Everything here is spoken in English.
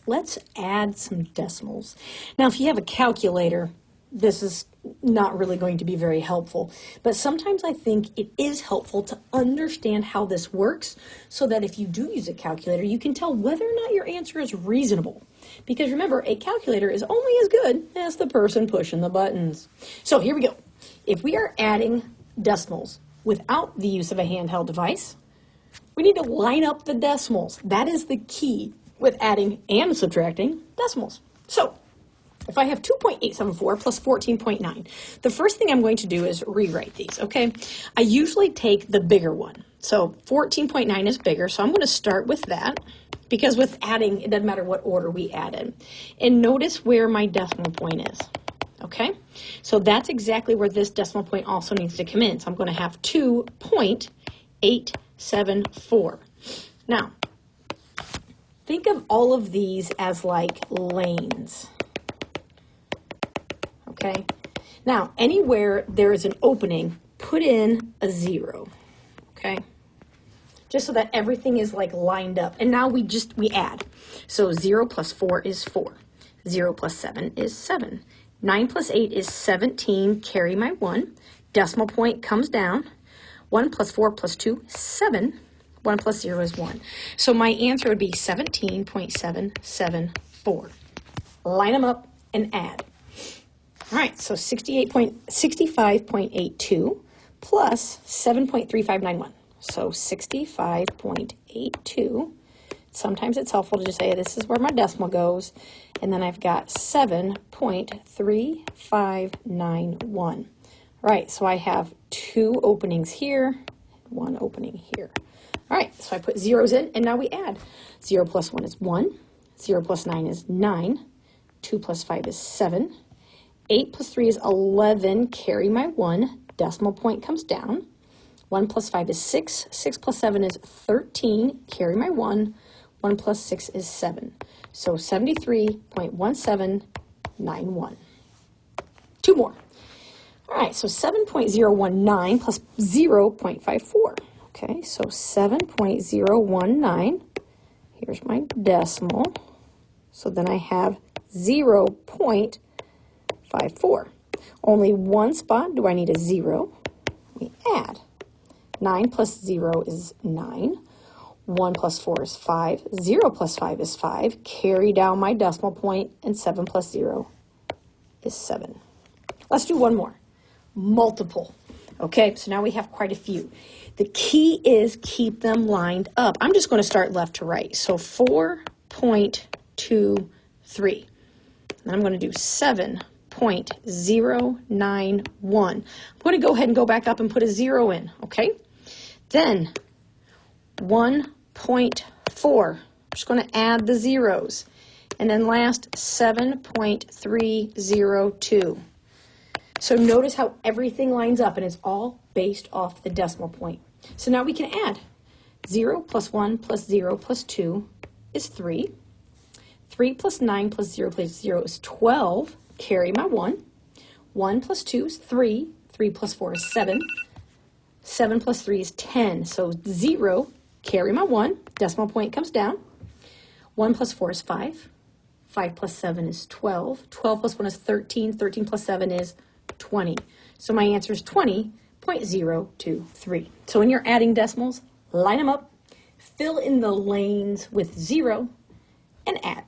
let's add some decimals. Now, if you have a calculator, this is not really going to be very helpful, but sometimes I think it is helpful to understand how this works so that if you do use a calculator, you can tell whether or not your answer is reasonable. Because remember, a calculator is only as good as the person pushing the buttons. So here we go. If we are adding decimals without the use of a handheld device, we need to line up the decimals. That is the key with adding and subtracting decimals. So if I have 2.874 plus 14.9, the first thing I'm going to do is rewrite these, okay? I usually take the bigger one. So 14.9 is bigger, so I'm going to start with that because with adding, it doesn't matter what order we add in. And notice where my decimal point is, okay? So that's exactly where this decimal point also needs to come in. So I'm going to have 2.874. Now, think of all of these as like lanes. Okay, now anywhere there is an opening, put in a 0, okay, just so that everything is like lined up. And now we add. So 0 plus 4 is 4, 0 plus 7 is 7, 9 plus 8 is 17, carry my 1, decimal point comes down, 1 plus 4 plus 2, 7, 1 plus 0 is 1. So my answer would be 17.774. Line them up and add. All right, so 65.82 plus 7.3591. So 65.82. Sometimes it's helpful to just say this is where my decimal goes. And then I've got 7.3591. All right, so I have 2 openings here, 1 opening here. All right, so I put zeros in, and now we add. 0 plus 1 is 1. 0 plus 9 is 9. 2 plus 5 is 7. 8 plus 3 is 11, carry my 1, decimal point comes down. 1 plus 5 is 6, 6 plus 7 is 13, carry my 1, 1 plus 6 is 7. So 73.1791. 2 more. All right, so 7.019 plus 0.54. Okay, so 7.019, here's my decimal. So then I have 0.54. Only one spot do I need a 0. We add. 9 plus 0 is 9. 1 plus 4 is 5. 0 plus 5 is 5. Carry down my decimal point, and 7 plus 0 is 7. Let's do one more. Multiple. Okay, so now we have quite a few. The key is keep them lined up. I'm just going to start left to right. So 4.23. And I'm going to do 7.091. I'm going to go ahead and go back up and put a 0 in, okay? Then 1.4. I'm just going to add the zeros. And then last, 7.302. So notice how everything lines up, and it's all based off the decimal point. So now we can add. 0 plus 1 plus 0 plus 2 is 3. 3 plus 9 plus 0 plus 0 is 12. Carry my 1. 1 plus 2 is 3. 3 plus 4 is 7. 7 plus 3 is 10. So 0, carry my 1. Decimal point comes down. 1 plus 4 is 5. 5 plus 7 is 12. 12 plus 1 is 13. 13 plus 7 is 20. So my answer is 20.023. So when you're adding decimals, line them up, fill in the lanes with 0, and add.